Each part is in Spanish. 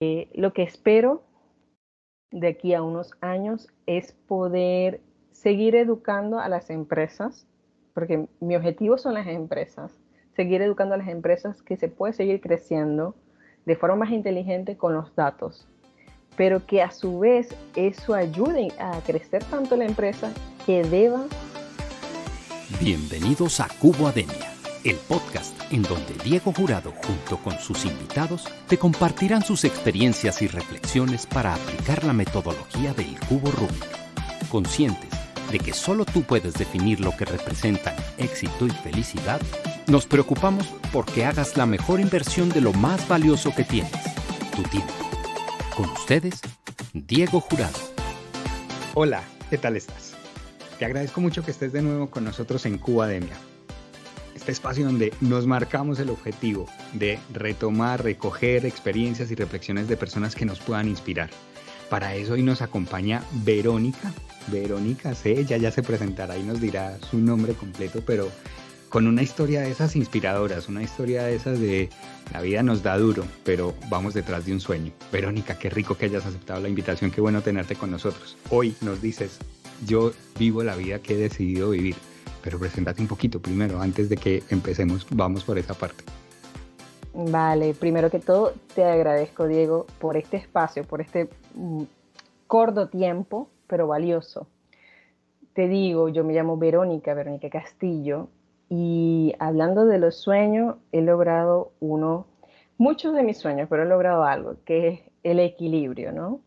Lo que espero de aquí a unos años es poder seguir educando a las empresas, porque mi objetivo son las empresas, seguir educando a las empresas que se puede seguir creciendo de forma más inteligente con los datos, pero que a su vez eso ayude a crecer tanto la empresa que deba. Bienvenidos a Cubo Ademia, el podcast en donde Diego Jurado junto con sus invitados te compartirán sus experiencias y reflexiones para aplicar la metodología del cubo Rubik. Conscientes de que solo tú puedes definir lo que representan éxito y felicidad, nos preocupamos por que hagas la mejor inversión de lo más valioso que tienes, tu tiempo. Con ustedes, Diego Jurado. Hola, ¿qué tal estás? Te agradezco mucho que estés de nuevo con nosotros en Cubo Ademia, este espacio donde nos marcamos el objetivo de retomar, recoger experiencias y reflexiones de personas que nos puedan inspirar. Para eso hoy nos acompaña Verónica. Verónica C, ella ya se presentará y nos dirá su nombre completo, pero con una historia de esas inspiradoras, una historia de esas de la vida nos da duro, pero vamos detrás de un sueño. Verónica, qué rico que hayas aceptado la invitación, qué bueno tenerte con nosotros. Hoy nos dices, yo vivo la vida que he decidido vivir, pero preséntate un poquito primero, antes de que empecemos, vamos por esa parte. Vale, primero que todo te agradezco, Diego, por este espacio, por este corto tiempo, pero valioso. Te digo, yo me llamo Verónica Castillo, y hablando de los sueños, he logrado muchos de mis sueños, pero he logrado algo, que es el equilibrio, ¿no?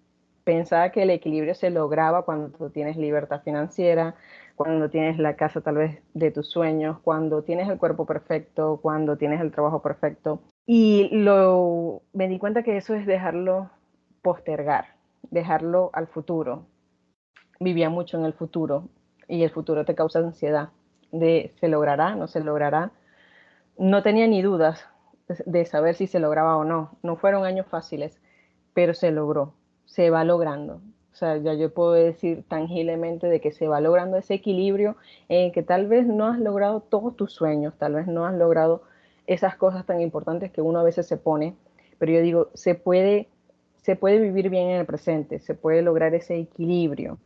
Pensaba que el equilibrio se lograba cuando tú tienes libertad financiera, cuando tienes la casa tal vez de tus sueños, cuando tienes el cuerpo perfecto, cuando tienes el trabajo perfecto. Y me di cuenta que eso es dejarlo postergar, dejarlo al futuro. Vivía mucho en el futuro y el futuro te causa ansiedad de se logrará, no se logrará. No tenía ni dudas de saber si se lograba o no. No fueron años fáciles, pero se logró, se va logrando. O sea, ya yo puedo decir tangiblemente de que se va logrando ese equilibrio en que tal vez no has logrado todos tus sueños, tal vez no has logrado esas cosas tan importantes que uno a veces se pone, pero yo digo, se puede vivir bien en el presente, se puede lograr ese equilibrio,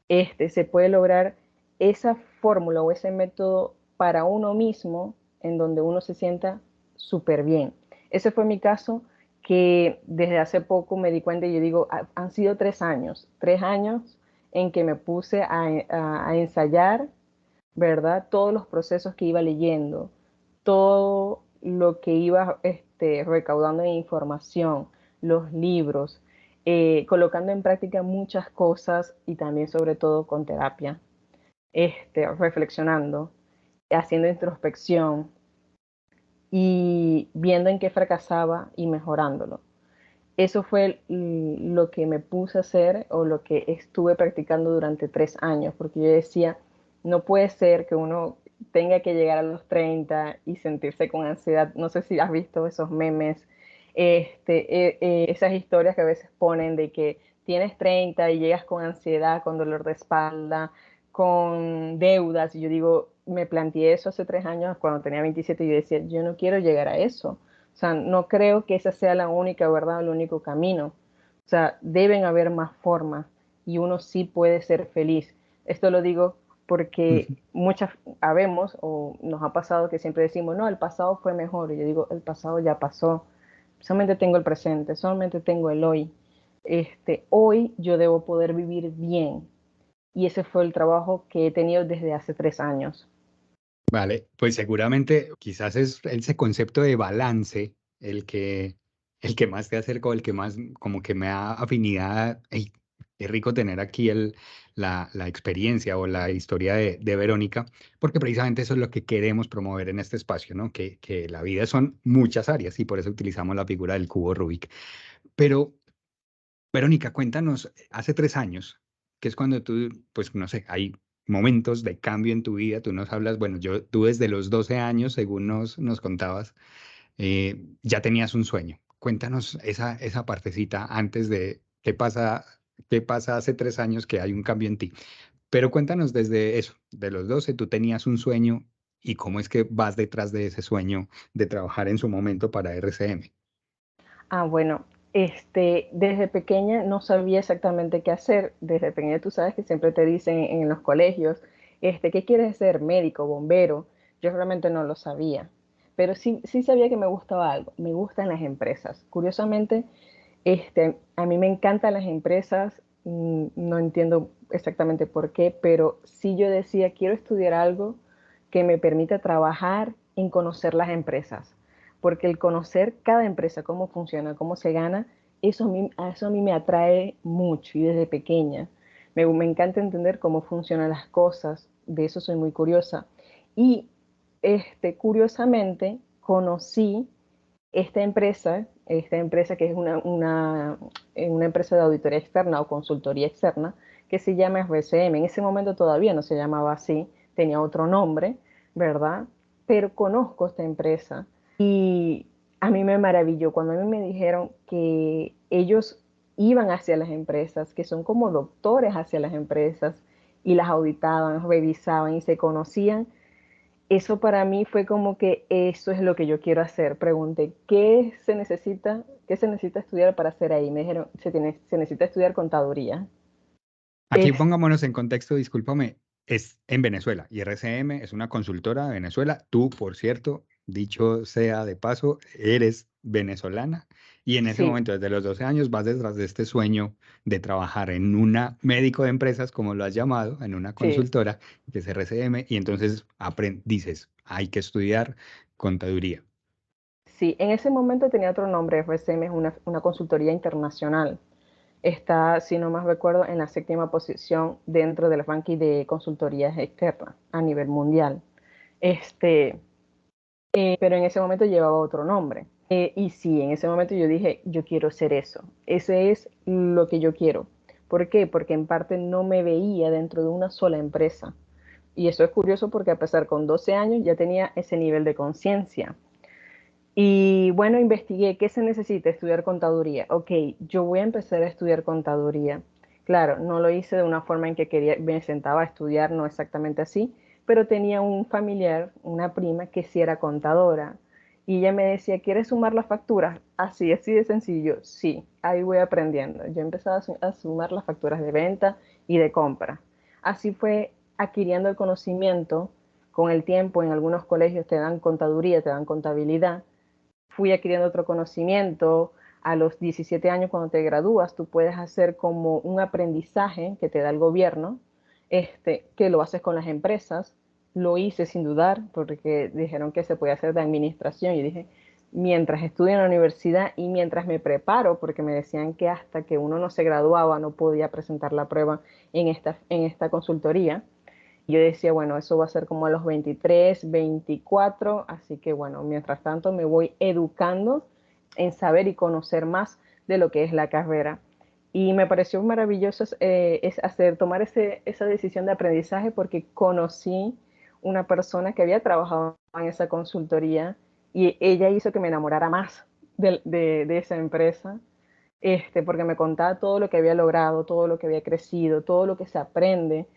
se puede lograr esa fórmula o ese método para uno mismo en donde uno se sienta súper bien. Ese fue mi caso, que desde hace poco me di cuenta y yo digo, han sido 3 años en que me puse a ensayar, ¿verdad? Todos los procesos que iba leyendo, todo lo que iba recaudando en información, los libros, colocando en práctica muchas cosas y también sobre todo con terapia, reflexionando, haciendo introspección y viendo en qué fracasaba y mejorándolo. Eso fue lo que me puse a hacer o lo que estuve practicando durante 3 años, porque yo decía, no puede ser que uno tenga que llegar a los 30 y sentirse con ansiedad. No sé si has visto esos memes, esas historias que a veces ponen de que tienes 30 y llegas con ansiedad, con dolor de espalda, con deudas. Y yo digo, me planteé eso hace 3 años cuando tenía 27 y yo decía, yo no quiero llegar a eso. O sea, no creo que esa sea la única verdad o el único camino. O sea, deben haber más formas y uno sí puede ser feliz. Esto lo digo porque muchas habemos o nos ha pasado que siempre decimos, no, el pasado fue mejor. Y yo digo, el pasado ya pasó. Solamente tengo el presente, solamente tengo el hoy. Hoy yo debo poder vivir bien. Y ese fue el trabajo que he tenido desde hace 3 años. Vale, pues seguramente quizás es ese concepto de balance el que más te acerca o el que más como que me da afinidad. Ey, qué rico tener aquí la experiencia o la historia de Verónica, porque precisamente eso es lo que queremos promover en este espacio, ¿no? Que la vida son muchas áreas y por eso utilizamos la figura del cubo Rubik. Pero, Verónica, cuéntanos, hace 3 años, que es cuando tú, pues no sé, hay momentos de cambio en tu vida, tú nos hablas, bueno, tú desde los 12 años, según nos contabas, ya tenías un sueño. Cuéntanos esa partecita antes de qué pasa hace 3 años que hay un cambio en ti. Pero cuéntanos desde eso, de los 12 tú tenías un sueño y cómo es que vas detrás de ese sueño de trabajar en su momento para RCM. Bueno, Desde pequeña no sabía exactamente qué hacer. Desde pequeña tú sabes que siempre te dicen en los colegios, ¿qué quieres ser? Médico, bombero. Yo realmente no lo sabía, pero sí sabía que me gustaba algo. Me gustan las empresas. Curiosamente, a mí me encantan las empresas. No entiendo exactamente por qué, pero sí yo decía, quiero estudiar algo que me permita trabajar en conocer las empresas, porque el conocer cada empresa, cómo funciona, cómo se gana, eso a mí me atrae mucho y desde pequeña. Me encanta entender cómo funcionan las cosas, de eso soy muy curiosa. Y curiosamente conocí esta empresa que es una empresa de auditoría externa o consultoría externa, que se llama RCM. En ese momento todavía no se llamaba así, tenía otro nombre, ¿verdad? Pero conozco esta empresa y a mí me maravilló cuando a mí me dijeron que ellos iban hacia las empresas, que son como doctores hacia las empresas y las auditaban, revisaban y se conocían. Eso para mí fue como que eso es lo que yo quiero hacer. Pregunté, qué se necesita estudiar para hacer ahí? Me dijeron, se necesita estudiar contaduría. Aquí Es, pongámonos en contexto, discúlpame, es en Venezuela y RCM es una consultora de Venezuela. Tú, por cierto, dicho sea de paso, eres venezolana y en ese sí, momento, desde los 12 años, vas detrás de este sueño de trabajar en una médico de empresas, como lo has llamado, en una sí, consultora que es RCM y entonces dices, hay que estudiar contaduría. sí. En ese momento tenía otro nombre, FSM es una consultoría internacional. Está, si no más recuerdo, en la séptima posición dentro del ranking de consultorías externas a nivel mundial. Este, pero en ese momento llevaba otro nombre. Y sí, en ese momento yo dije, yo quiero ser eso. Ese es lo que yo quiero. ¿Por qué? Porque en parte no me veía dentro de una sola empresa. Y eso es curioso porque a pesar con 12 años ya tenía ese nivel de conciencia. Y bueno, investigué qué se necesita estudiar contaduría. Ok, yo voy a empezar a estudiar contaduría. Claro, no lo hice de una forma en que me sentaba a estudiar, no exactamente así, pero tenía un familiar, una prima, que sí era contadora. Y ella me decía, ¿quieres sumar las facturas? Así de sencillo. Sí, ahí voy aprendiendo. Yo empecé a sumar las facturas de venta y de compra. Así fue adquiriendo el conocimiento con el tiempo. En algunos colegios te dan contaduría, te dan contabilidad, fui adquiriendo otro conocimiento. A los 17 años, cuando te gradúas, tú puedes hacer como un aprendizaje que te da el gobierno, que lo haces con las empresas. Lo hice sin dudar, porque dijeron que se podía hacer de administración. Y dije, mientras estudio en la universidad y mientras me preparo, porque me decían que hasta que uno no se graduaba no podía presentar la prueba en esta consultoría. Yo decía, bueno, eso va a ser como a los 23, 24, así que bueno, mientras tanto me voy educando en saber y conocer más de lo que es la carrera. Y me pareció maravilloso tomar esa decisión de aprendizaje porque conocí una persona que había trabajado en esa consultoría y ella hizo que me enamorara más de esa empresa, porque me contaba todo lo que había logrado, todo lo que había crecido, todo lo que se aprende.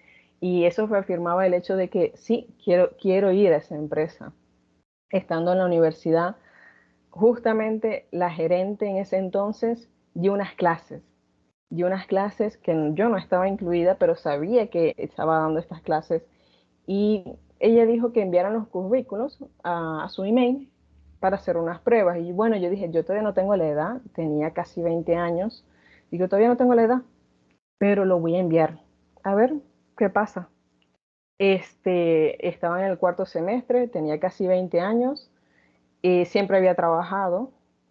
Y eso reafirmaba el hecho de que sí, quiero ir a esa empresa. Estando en la universidad, justamente la gerente en ese entonces dio unas clases que yo no estaba incluida, pero sabía que estaba dando estas clases. Y ella dijo que enviaran los currículos a su email para hacer unas pruebas. Y bueno, yo dije, yo todavía no tengo la edad, tenía casi 20 años. Digo, todavía no tengo la edad, pero lo voy a enviar. A ver qué pasa. Estaba en el cuarto semestre, tenía casi 20 años, siempre había trabajado.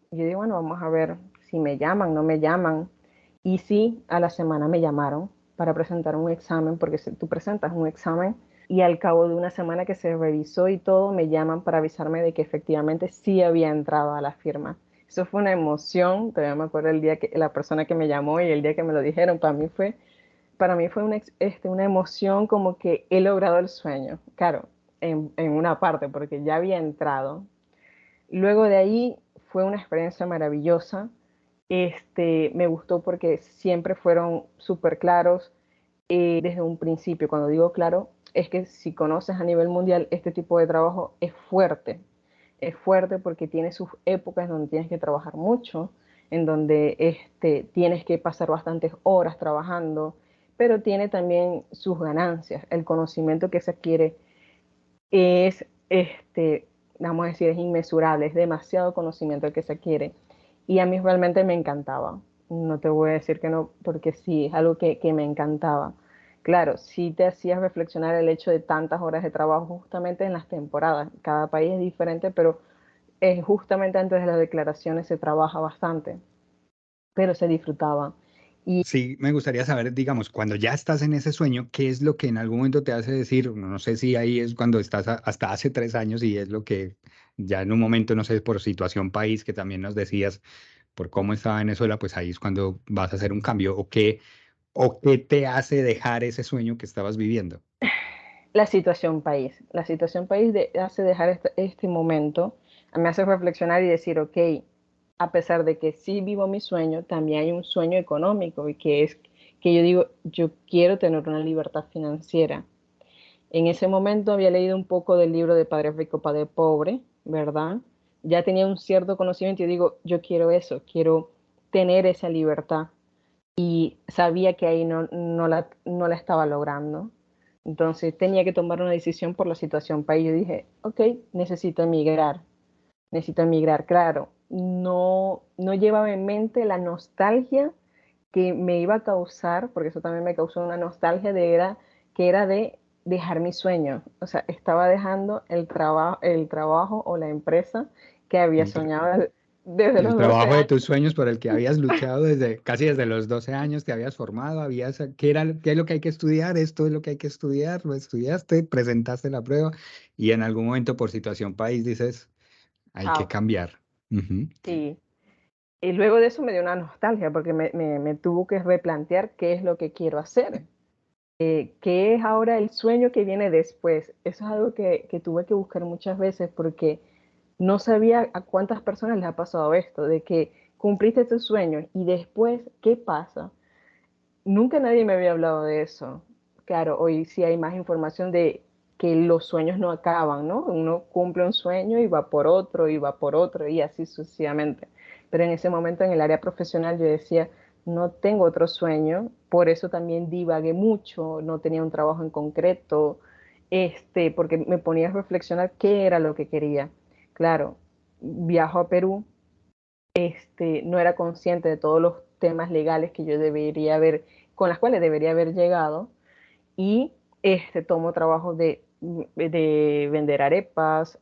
Y yo digo, bueno, vamos a ver si me llaman, no me llaman. Y sí, a la semana me llamaron para presentar un examen, porque si tú presentas un examen y al cabo de una semana que se revisó y todo, me llaman para avisarme de que efectivamente sí había entrado a la firma. Eso fue una emoción, todavía me acuerdo el día que la persona que me llamó y el día que me lo dijeron, para mí fue una emoción como que he logrado el sueño, claro, en una parte, porque ya había entrado. Luego de ahí fue una experiencia maravillosa. Me gustó porque siempre fueron súper claros desde un principio. Cuando digo claro, es que si conoces a nivel mundial, este tipo de trabajo es fuerte. Es fuerte porque tiene sus épocas donde tienes que trabajar mucho, en donde tienes que pasar bastantes horas trabajando, pero tiene también sus ganancias. El conocimiento que se adquiere es, vamos a decir, es inmesurable, es demasiado conocimiento el que se adquiere. Y a mí realmente me encantaba. No te voy a decir que no, porque sí, es algo que me encantaba. Claro, sí te hacías reflexionar el hecho de tantas horas de trabajo justamente en las temporadas. Cada país es diferente, pero justamente antes de las declaraciones se trabaja bastante, pero se disfrutaba. Y Sí, me gustaría saber, digamos, cuando ya estás en ese sueño, ¿qué es lo que en algún momento te hace decir, no sé si ahí es cuando estás hasta hace 3 años y es lo que ya en un momento, no sé, por situación país que también nos decías, por cómo estaba Venezuela, pues ahí es cuando vas a hacer un cambio o qué te hace dejar ese sueño que estabas viviendo? la situación país hace dejar este momento, me hace reflexionar y decir, ok, a pesar de que sí vivo mi sueño, también hay un sueño económico y que es que yo digo, yo quiero tener una libertad financiera. En ese momento había leído un poco del libro de Padre Rico, Padre Pobre, ¿verdad? Ya tenía un cierto conocimiento y digo, yo quiero eso, quiero tener esa libertad. Y sabía que ahí no la estaba logrando. Entonces tenía que tomar una decisión por la situación país. Yo dije, ok, necesito emigrar, claro. No llevaba en mente la nostalgia que me iba a causar, porque eso también me causó una nostalgia que era de dejar mi sueño. O sea, estaba dejando el trabajo o la empresa que había El, tra- soñado desde el los 12 trabajo de años. tus sueños por el que habías luchado desde casi desde los 12 años, te habías formado, qué es lo que hay que estudiar, esto es lo que hay que estudiar, lo estudiaste, presentaste la prueba y en algún momento por situación país dices, hay que Chao. cambiar. Ujú. Sí. Y luego de eso me dio una nostalgia porque me tuvo que replantear qué es lo que quiero hacer, qué es ahora el sueño que viene después. Eso es algo que tuve que buscar muchas veces porque no sabía a cuántas personas les ha pasado esto, de que cumpliste tus sueños y después, ¿qué pasa? Nunca nadie me había hablado de eso. Claro, hoy sí hay más información de que los sueños no acaban, ¿no? Uno cumple un sueño y va por otro y va por otro y así sucesivamente. Pero en ese momento en el área profesional yo decía, no tengo otro sueño, por eso también divagué mucho, no tenía un trabajo en concreto, porque me ponía a reflexionar qué era lo que quería. Claro, viajo a Perú, no era consciente de todos los temas legales que yo debería haber, con las cuales debería haber llegado, y tomo trabajo de vender arepas,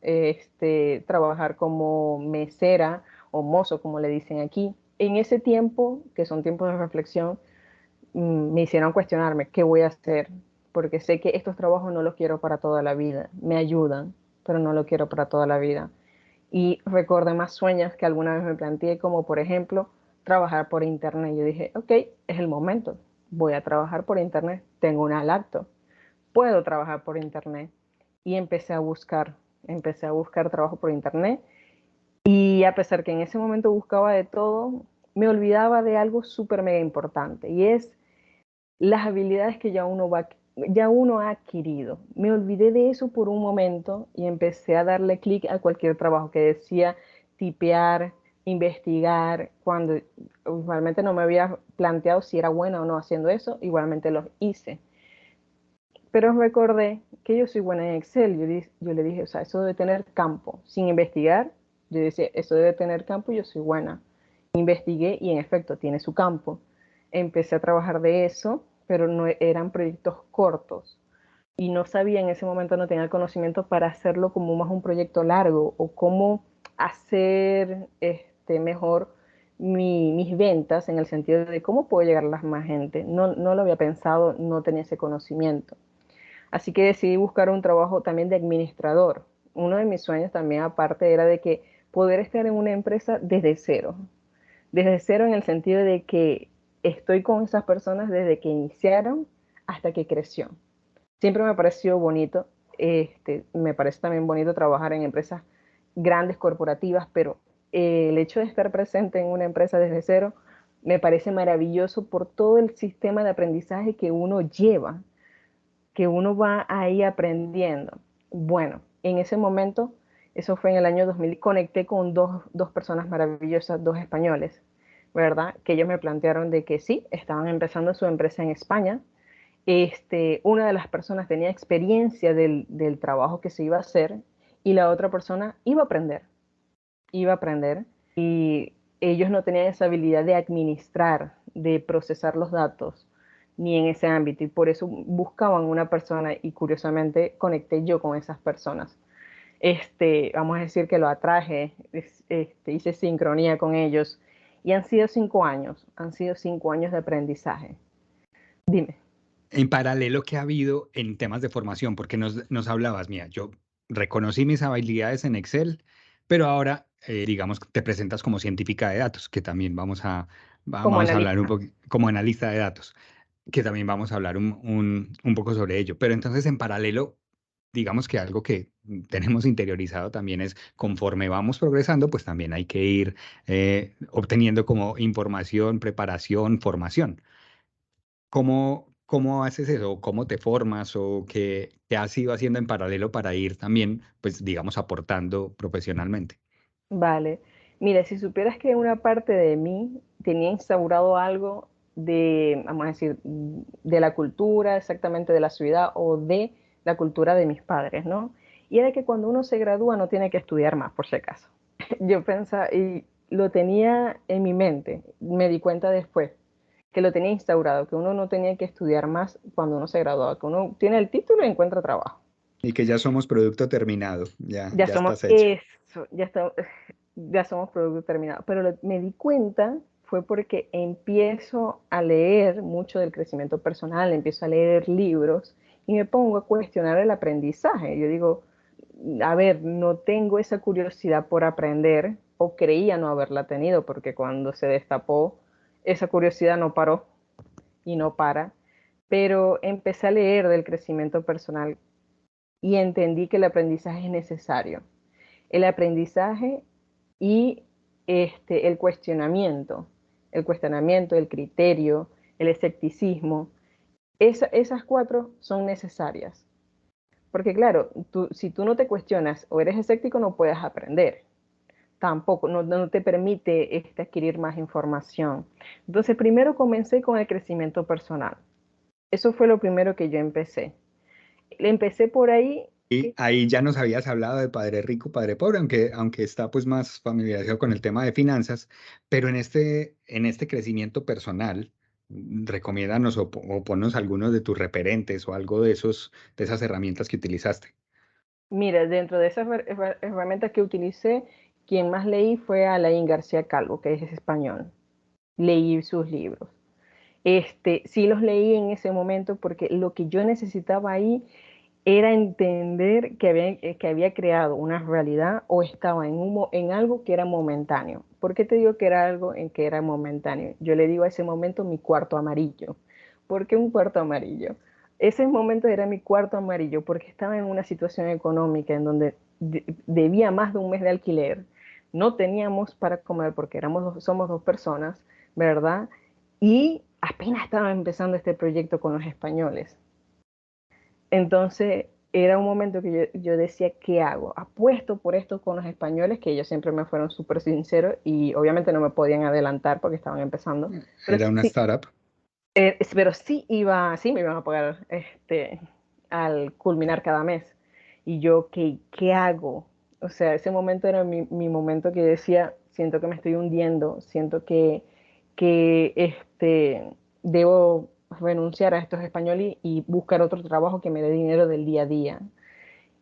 trabajar como mesera o mozo, como le dicen aquí. En ese tiempo, que son tiempos de reflexión, me hicieron cuestionarme qué voy a hacer, porque sé que estos trabajos no los quiero para toda la vida. Me ayudan, pero no lo quiero para toda la vida. Y recordé más sueños que alguna vez me planteé, como por ejemplo trabajar por internet. Yo dije, ok, es el momento, voy a trabajar por internet, tengo una laptop, puedo trabajar por internet. Y empecé a buscar trabajo por internet. Y a pesar que en ese momento buscaba de todo, me olvidaba de algo súper mega importante y es las habilidades que ya uno ha adquirido. Me olvidé de eso por un momento y empecé a darle clic a cualquier trabajo que decía tipear, investigar, cuando igualmente no me había planteado si era buena o no haciendo eso, igualmente los hice. Pero recordé que yo soy buena en Excel. Yo le dije, o sea, eso debe tener campo. Sin investigar, yo decía, eso debe tener campo y yo soy buena. Investigué y en efecto tiene su campo. Empecé a trabajar de eso, pero no eran proyectos cortos. Y no sabía en ese momento, no tenía el conocimiento para hacerlo como más un proyecto largo o cómo hacer mejor mis ventas en el sentido de cómo puedo llegar a la más gente. No lo había pensado, no tenía ese conocimiento. Así que decidí buscar un trabajo también de administrador. Uno de mis sueños también aparte era de que poder estar en una empresa desde cero en el sentido de que estoy con esas personas desde que iniciaron hasta que creció. Siempre me pareció bonito, me parece también bonito trabajar en empresas grandes corporativas, pero el hecho de estar presente en una empresa desde cero me parece maravilloso por todo el sistema de aprendizaje que uno lleva, que uno va ahí aprendiendo. Bueno, en ese momento, eso fue en el año 2000, conecté con dos personas maravillosas, dos españoles. ¿verdad? Que ellos me plantearon de que sí, estaban empezando su empresa en España. Una de las personas tenía experiencia del trabajo que se iba a hacer y la otra persona iba a aprender y ellos no tenían esa habilidad de administrar, de procesar los datos, ni en ese ámbito y por eso buscaban una persona y curiosamente conecté yo con esas personas. Vamos a decir que lo atraje, hice sincronía con ellos y han sido 5 años de aprendizaje. Dime. En paralelo, ¿qué ha habido en temas de formación? Porque nos hablabas, mira, yo reconocí mis habilidades en Excel, pero ahora, digamos, te presentas como científica de datos, que también Como vamos a hablar un analista. poco, como analista de datos, que también vamos a hablar un poco sobre ello. Pero entonces, en paralelo, digamos que algo que tenemos interiorizado también es, conforme vamos progresando, pues también hay que ir obteniendo como información, preparación, formación. ¿Cómo haces eso? ¿Cómo te formas? ¿O qué has ido haciendo en paralelo para ir también, pues, digamos, aportando profesionalmente? Vale. Mira, si supieras que una parte de mí tenía instaurado algo de, vamos a decir, de la cultura, exactamente de la ciudad o de la cultura de mis padres, ¿no? Y era que cuando uno se gradúa no tiene que estudiar más, por si acaso. Yo pensaba, y lo tenía en mi mente, me di cuenta después que lo tenía instaurado, que uno no tenía que estudiar más cuando uno se graduaba, que uno tiene el título y encuentra trabajo. Y que ya somos producto terminado, Ya ya somos estás hecho. eso, ya somos producto terminado. Pero me di cuenta fue porque empiezo a leer mucho del crecimiento personal, empiezo a leer libros y me pongo a cuestionar el aprendizaje. Yo digo, a ver, no tengo esa curiosidad por aprender o creía no haberla tenido porque cuando se destapó esa curiosidad no paró y no para. Pero empecé a leer del crecimiento personal y entendí que el aprendizaje es necesario. El aprendizaje y el cuestionamiento, el criterio, el escepticismo, esas cuatro son necesarias. Porque claro, si tú no te cuestionas o eres escéptico, no puedes aprender. Tampoco, no te permite adquirir más información. Entonces, primero comencé con el crecimiento personal. Eso fue lo primero que yo empecé. Empecé por ahí. Y ahí ya nos habías hablado de Padre Rico, Padre Pobre, aunque está pues más familiarizado con el tema de finanzas, pero en este crecimiento personal, recomiéndanos o ponnos algunos de tus referentes o algo de esas herramientas que utilizaste. Mira, dentro de esas herramientas que utilicé, quien más leí fue Alain García Calvo, que es español. Leí sus libros. Sí los leí en ese momento porque lo que yo necesitaba ahí era entender que había creado una realidad o estaba en algo que era momentáneo. ¿Por qué te digo que era algo en que era momentáneo? Yo le digo a ese momento mi cuarto amarillo. ¿Por qué un cuarto amarillo? Ese momento era mi cuarto amarillo porque estaba en una situación económica en donde debía más de un mes de alquiler. No teníamos para comer porque somos dos personas, ¿verdad? Y apenas estaba empezando este proyecto con los españoles. Entonces era un momento que yo decía, ¿qué hago? Apuesto por esto con los españoles, que ellos siempre me fueron súper sinceros y obviamente no me podían adelantar porque estaban empezando, pero Era una sí, startup. pero sí me iban a pagar al culminar cada mes. Y yo, ¿qué hago? O sea, ese momento era mi momento que decía, siento que me estoy hundiendo, siento que debo renunciar a estos españoles y buscar otro trabajo que me dé dinero del día a día.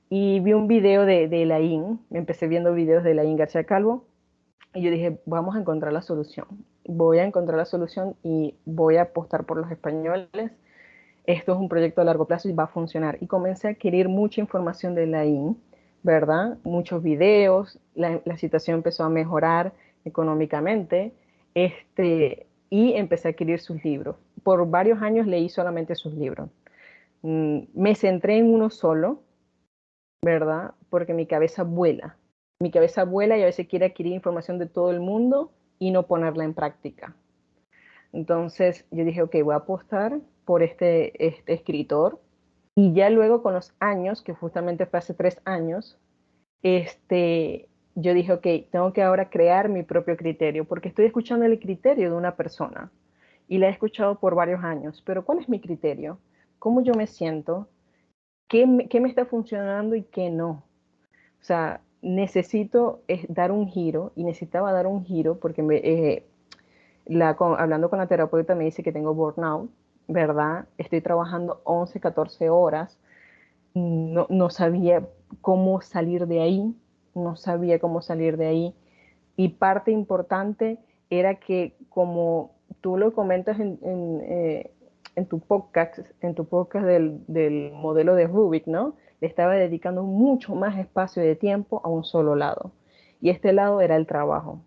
Y vi un video de Laín, me empecé viendo videos de Laín García Calvo, y yo dije, vamos a encontrar la solución. Voy a encontrar la solución y voy a apostar por los españoles. Esto es un proyecto a largo plazo y va a funcionar. Y comencé a adquirir mucha información de Laín, ¿verdad? Muchos videos, la situación empezó a mejorar económicamente, y empecé a adquirir sus libros. Por varios años leí solamente sus libros. Me centré en uno solo, ¿verdad? Porque mi cabeza vuela. Mi cabeza vuela y a veces quiere adquirir información de todo el mundo y no ponerla en práctica. Entonces yo dije, ok, voy a apostar por este escritor. Y ya luego con los años, que justamente fue hace 3 años, este, yo dije, ok, tengo que ahora crear mi propio criterio, porque estoy escuchando el criterio de una persona y la he escuchado por varios años, pero ¿cuál es mi criterio? ¿Cómo yo me siento? ¿Qué me está funcionando y qué no? O sea, necesito dar un giro y necesitaba dar un giro porque hablando con la terapeuta me dice que tengo burnout, ¿verdad? Estoy trabajando 11, 14 horas, no sabía cómo salir de ahí, no sabía cómo salir de ahí. Y parte importante era que, como tú lo comentas en tu podcast del modelo de Rubik, ¿no? Le estaba dedicando mucho más espacio de tiempo a un solo lado. Y este lado era el trabajo.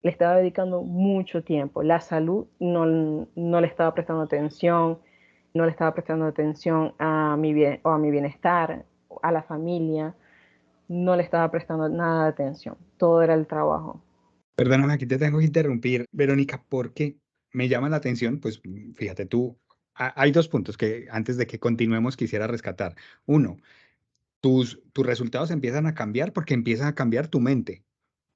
Le estaba dedicando mucho tiempo. La salud no le estaba prestando atención, no le estaba prestando atención a a mi bienestar, a la familia, no le estaba prestando nada de atención. Todo era el trabajo. Perdóname, aquí te tengo que interrumpir, Verónica, porque me llama la atención, pues fíjate tú, hay dos puntos que antes de que continuemos quisiera rescatar. Uno, tus resultados empiezan a cambiar porque empieza a cambiar tu mente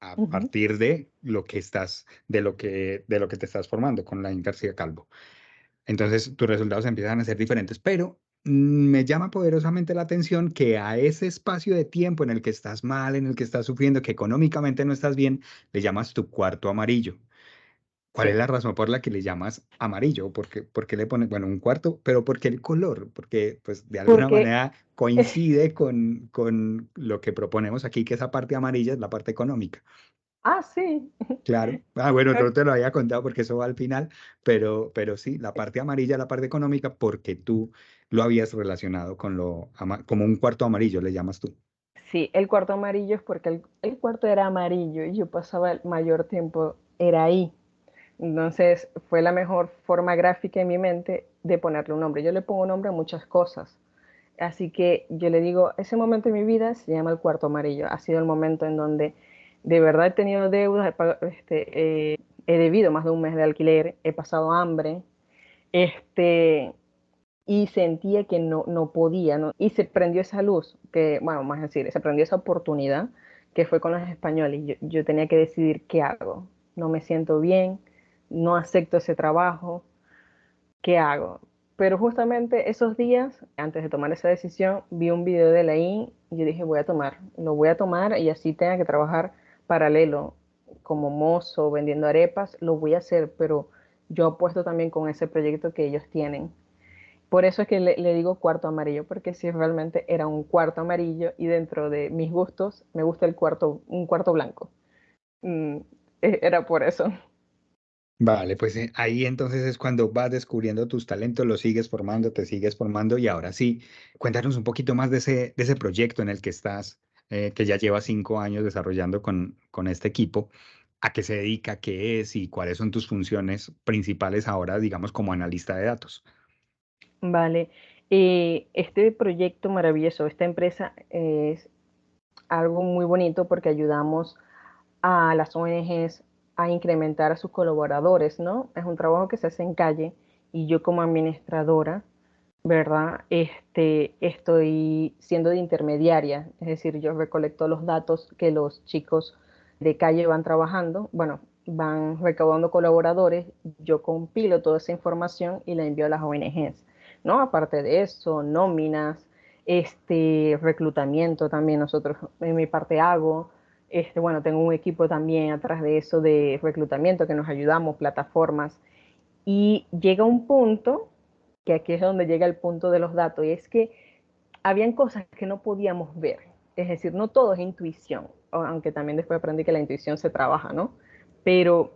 a Ujú. partir de lo que estás, de lo que te estás formando con la García Calvo. Entonces, tus resultados empiezan a ser diferentes, pero me llama poderosamente la atención que a ese espacio de tiempo en el que estás mal, en el que estás sufriendo, que económicamente no estás bien, le llamas tu cuarto amarillo. ¿Cuál es Sí. la razón por la que le llamas amarillo? Por qué le pones, bueno, un cuarto, pero por qué el color? Porque, pues, de alguna Porque, manera coincide con lo que proponemos aquí, que esa parte amarilla es la parte económica. sí. Claro. Ah, bueno, no te lo había contado porque eso va al final, pero sí, la parte amarilla, la parte económica, porque tú lo habías relacionado con como un cuarto amarillo, le llamas tú. Sí, el cuarto amarillo es porque el cuarto era amarillo y yo pasaba el mayor tiempo, era ahí. Entonces fue la mejor forma gráfica en mi mente de ponerle un nombre. Yo le pongo nombre a muchas cosas. Así que yo le digo, ese momento en mi vida se llama el cuarto amarillo. Ha sido el momento en donde de verdad he tenido deudas, he debido más de un mes de alquiler, he pasado hambre, este, y sentía que no podía, ¿no? Y se prendió esa luz, que, bueno, más decir, se prendió esa oportunidad que fue con los españoles. Yo tenía que decidir qué hago. No me siento bien, no acepto ese trabajo, ¿qué hago? Pero justamente esos días, antes de tomar esa decisión, vi un video de Laín y yo dije, lo voy a tomar y así tenga que trabajar paralelo como mozo, vendiendo arepas, lo voy a hacer, pero yo apuesto también con ese proyecto que ellos tienen. Por eso es que le digo cuarto amarillo, porque si realmente era un cuarto amarillo y dentro de mis gustos me gusta un cuarto blanco. Mm, Era por eso. Vale, pues ahí entonces es cuando vas descubriendo tus talentos, los sigues formando, te sigues formando y ahora sí, cuéntanos un poquito más de ese proyecto en el que estás, que ya llevas 5 años desarrollando con este equipo. ¿A qué se dedica, qué es y cuáles son tus funciones principales ahora, digamos, como analista de datos? Vale. Este proyecto maravilloso, esta empresa es algo muy bonito porque ayudamos a las ONGs a incrementar a sus colaboradores, ¿no? Es un trabajo que se hace en calle y yo como administradora, ¿verdad? Estoy siendo de intermediaria, es decir, yo recolecto los datos que los chicos de calle van trabajando, bueno, van recaudando colaboradores, yo compilo toda esa información y la envío a las ONGs, ¿no? Aparte de eso, nóminas, reclutamiento también nosotros en mi parte hago, bueno, tengo un equipo también atrás de eso de reclutamiento que nos ayudamos, plataformas, y llega un punto, que aquí es donde llega el punto de los datos, y es que habían cosas que no podíamos ver. Es decir, no todo es intuición, aunque también después aprendí que la intuición se trabaja, ¿no? Pero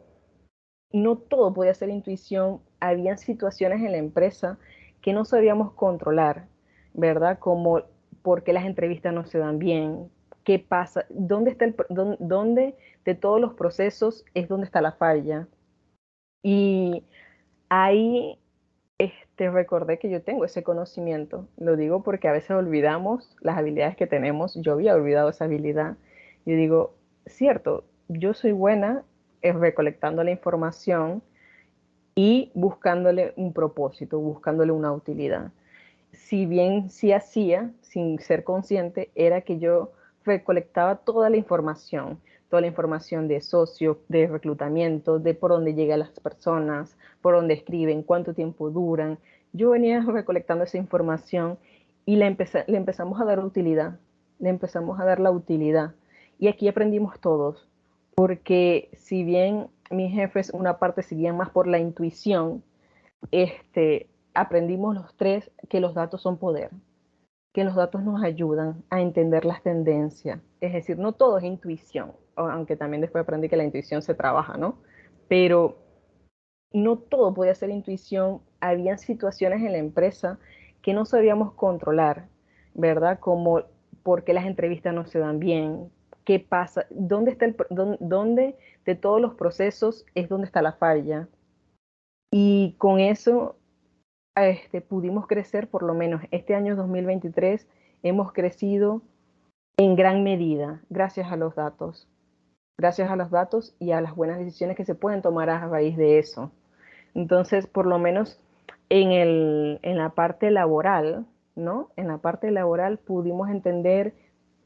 no todo podía ser intuición. Habían situaciones en la empresa que no sabíamos controlar, ¿verdad? Como por qué las entrevistas no se dan bien, qué pasa, dónde está dónde de todos los procesos es donde está la falla. Y ahí recordé que yo tengo ese conocimiento. Lo digo porque a veces olvidamos las habilidades que tenemos. Yo había olvidado esa habilidad. Yo digo, cierto, yo soy buena recolectando la información y buscándole un propósito, buscándole una utilidad. Si bien sí hacía, sin ser consciente, era que yo recolectaba toda la información de socios, de reclutamiento, de por dónde llegan las personas, por dónde escriben, cuánto tiempo duran. Yo venía recolectando esa información y le empezamos a dar utilidad, le empezamos a dar la utilidad. Y aquí aprendimos todos, porque si bien mis jefes una parte seguían más por la intuición, aprendimos los tres que los datos son poder, que los datos nos ayudan a entender las tendencias. Es decir, no todo es intuición, aunque también después aprendí que la intuición se trabaja, ¿no? Pero no todo podía ser intuición. Habían situaciones en la empresa que no sabíamos controlar, ¿verdad? Como por qué las entrevistas no se dan bien, qué pasa, dónde está dónde de todos los procesos es donde está la falla. Y con eso pudimos crecer, por lo menos este año 2023, hemos crecido en gran medida gracias a los datos y a las buenas decisiones que se pueden tomar a raíz de eso. Entonces, por lo menos en la parte laboral, ¿no? En la parte laboral pudimos entender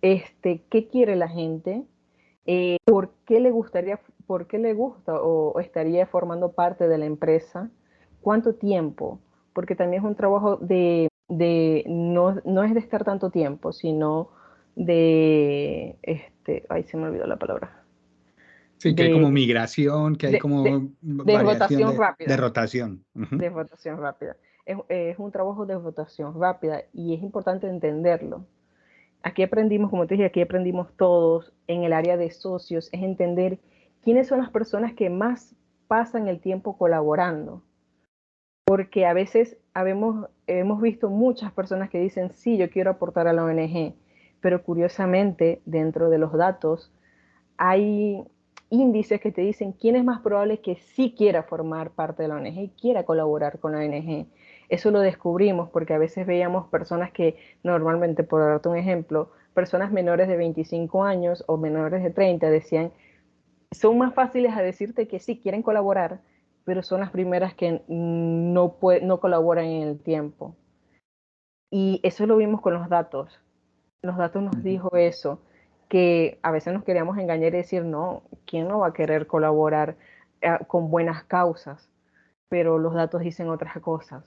qué quiere la gente, por qué le gustaría, por qué le gusta o estaría formando parte de la empresa, cuánto tiempo, porque también es un trabajo no es de estar tanto tiempo, sino ay, se me olvidó la palabra, Sí, que hay de, como migración, que hay de, de, como de variación rotación de rápida. rotación. Ujú. De votación rápida. Es un trabajo de votación rápida y es importante entenderlo. Aquí aprendimos, como te dije, aquí aprendimos todos en el área de socios, es entender quiénes son las personas que más pasan el tiempo colaborando. Porque a veces hemos visto muchas personas que dicen, sí, yo quiero aportar a la ONG, pero curiosamente, dentro de los datos, hay índices que te dicen quién es más probable que sí quiera formar parte de la ONG y quiera colaborar con la ONG. Eso lo descubrimos porque a veces veíamos personas que normalmente, por darte un ejemplo, personas menores de 25 años o menores de 30 decían, son más fáciles a decirte que sí quieren colaborar, pero son las primeras que no colaboran en el tiempo. Y eso lo vimos con los datos. Los datos nos Ujú. dijo eso, que a veces nos queríamos engañar y decir, no, ¿quién no va a querer colaborar con buenas causas? Pero los datos dicen otras cosas.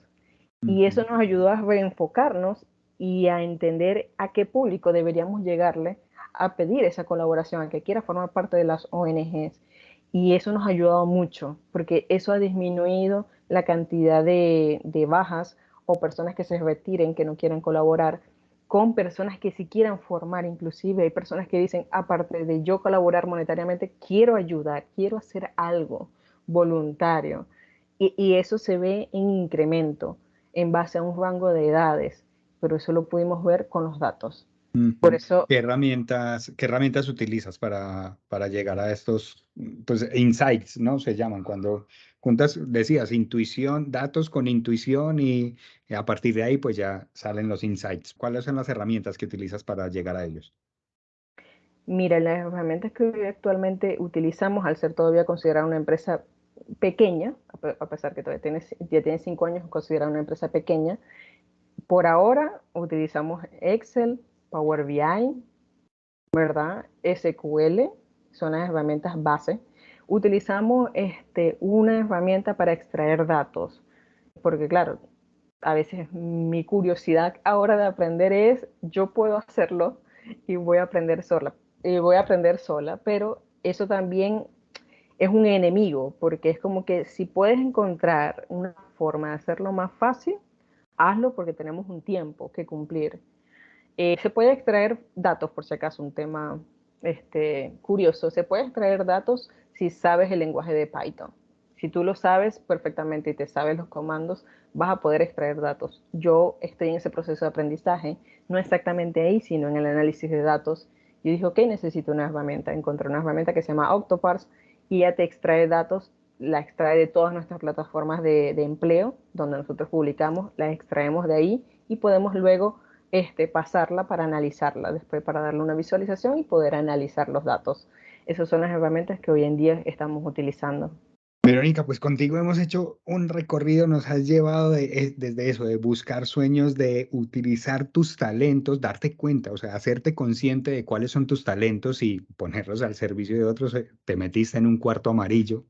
Y eso Ujú. nos ayudó a reenfocarnos y a entender a qué público deberíamos llegarle a pedir esa colaboración, a que quiera formar parte de las ONGs. Y eso nos ha ayudado mucho, porque eso ha disminuido la cantidad de bajas o personas que se retiren, que no quieran colaborar, con personas que sí quieran formar. Inclusive hay personas que dicen, aparte de yo colaborar monetariamente, quiero ayudar, quiero hacer algo voluntario. Y eso se ve en incremento en base a un rango de edades, pero eso lo pudimos ver con los datos. Por Ujú. eso, Qué herramientas utilizas para llegar a estos, pues, insights, ¿no? Se llaman cuando juntas, decías, intuición, datos con intuición y a partir de ahí, pues ya salen los insights. ¿Cuáles son las herramientas que utilizas para llegar a ellos? mira, las herramientas que hoy actualmente utilizamos, al ser todavía considerada una empresa pequeña, a pesar que ya tiene 5 años, considerada una empresa pequeña, por ahora utilizamos Excel, Power BI, ¿verdad? SQL, son las herramientas base. Utilizamos una herramienta para extraer datos, porque claro, a veces mi curiosidad ahora de aprender es, yo puedo hacerlo y voy a aprender sola, pero eso también es un enemigo, porque es como que si puedes encontrar una forma de hacerlo más fácil, hazlo porque tenemos un tiempo que cumplir. Se puede extraer datos, por si acaso, un tema curioso. Se puede extraer datos si sabes el lenguaje de Python. Si tú lo sabes perfectamente y te sabes los comandos, vas a poder extraer datos. Yo estoy en ese proceso de aprendizaje, no exactamente ahí, sino en el análisis de datos. Yo dije, ok, necesito una herramienta. Encontré una herramienta que se llama Octoparse y ya te extrae datos, la extrae de todas nuestras plataformas de empleo, donde nosotros publicamos, la extraemos de ahí y podemos luego pasarla para analizarla, después para darle una visualización y poder analizar los datos. Esas son las herramientas que hoy en día estamos utilizando. Verónica, pues contigo hemos hecho un recorrido, nos has llevado desde eso, de buscar sueños, de utilizar tus talentos, darte cuenta, o sea, hacerte consciente de cuáles son tus talentos y ponerlos al servicio de otros. Te metiste en un cuarto amarillo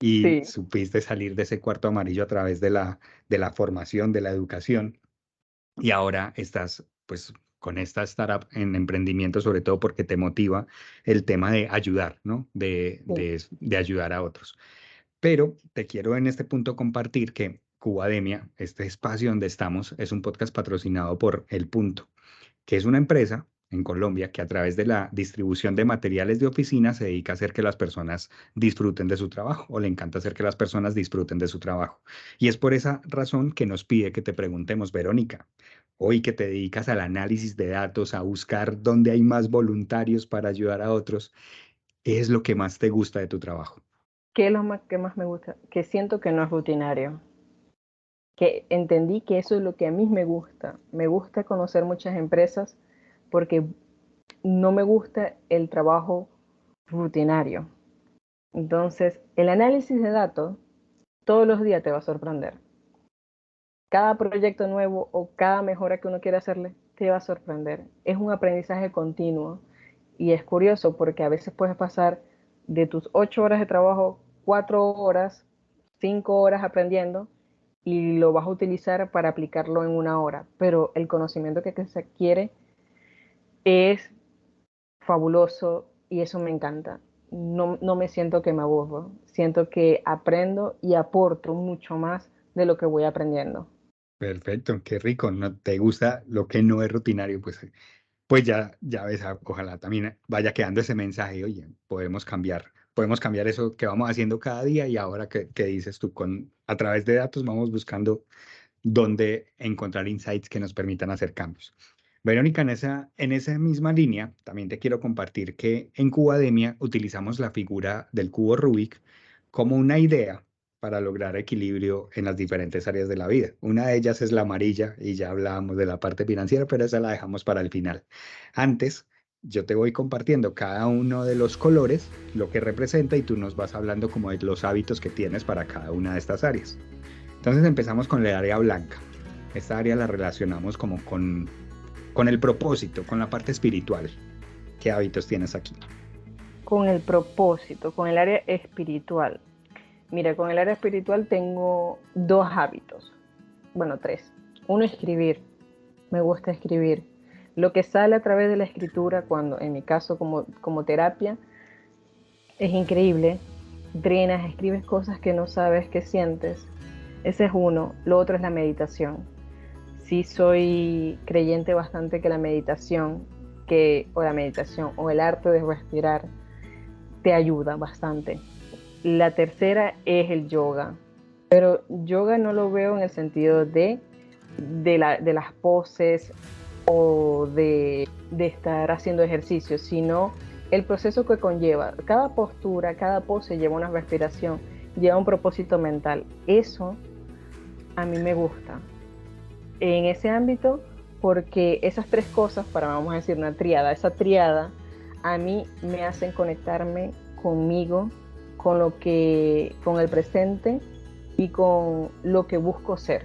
y Sí, supiste salir de ese cuarto amarillo a través de la formación, de la educación. Y ahora estás, pues, con esta startup en emprendimiento, sobre todo porque te motiva el tema de ayudar, ¿no? sí. De ayudar a otros. Pero te quiero en este punto compartir que Cubademia, este espacio donde estamos, es un podcast patrocinado por El Punto, que es una empresa en Colombia que a través de la distribución de materiales de oficina se dedica a hacer que las personas disfruten de su trabajo o le encanta hacer que las personas disfruten de su trabajo. Y es por esa razón que nos pide que te preguntemos, Verónica, hoy que te dedicas al análisis de datos, a buscar dónde hay más voluntarios para ayudar a otros, ¿qué es lo que más te gusta de tu trabajo? ¿Qué es lo que más me gusta? Que siento que no es rutinario, que entendí que eso es lo que a mí me gusta. Me gusta conocer muchas empresas porque no me gusta el trabajo rutinario. Entonces, el análisis de datos todos los días te va a sorprender. Cada proyecto nuevo o cada mejora que uno quiere hacerle te va a sorprender. Es un aprendizaje continuo y es curioso porque a veces puedes pasar de tus 8 horas de trabajo, 4 horas, 5 horas aprendiendo y lo vas a utilizar para aplicarlo en una hora. Pero el conocimiento que se adquiere es fabuloso y eso me encanta. No me siento que me aburro, siento que aprendo y aporto mucho más de lo que voy aprendiendo. Perfecto, qué rico. ¿No te gusta lo que no es rutinario? Pues, pues ya ves, ojalá también vaya quedando ese mensaje. Oye, podemos cambiar eso que vamos haciendo cada día y ahora que dices tú, a través de datos vamos buscando dónde encontrar insights que nos permitan hacer cambios. Verónica, en esa misma línea, también te quiero compartir que en Cubademia utilizamos la figura del cubo Rubik como una idea para lograr equilibrio en las diferentes áreas de la vida. Una de ellas es la amarilla y ya hablábamos de la parte financiera, pero esa la dejamos para el final. Antes, yo te voy compartiendo cada uno de los colores, lo que representa y tú nos vas hablando como de los hábitos que tienes para cada una de estas áreas. Entonces empezamos con el área blanca. Esta área la relacionamos como con el propósito, con la parte espiritual. ¿Qué hábitos tienes aquí? Con el propósito, con el área espiritual. Mira, con el área espiritual tengo dos hábitos, bueno, tres. Uno, escribir. Me gusta escribir. Lo que sale a través de la escritura, cuando en mi caso como terapia, es increíble. Drenas, escribes cosas que no sabes que sientes. Ese es uno. Lo otro es la meditación. Sí soy creyente bastante que la meditación, o el arte de respirar, te ayuda bastante. La tercera es el yoga, pero yoga no lo veo en el sentido de las poses o de estar haciendo ejercicio, sino el proceso que conlleva. Cada postura, cada pose lleva una respiración, lleva un propósito mental. Eso a mí me gusta en ese ámbito porque esas tres cosas, para vamos a decir una triada, esa triada a mí me hacen conectarme conmigo, con el presente y con lo que busco ser.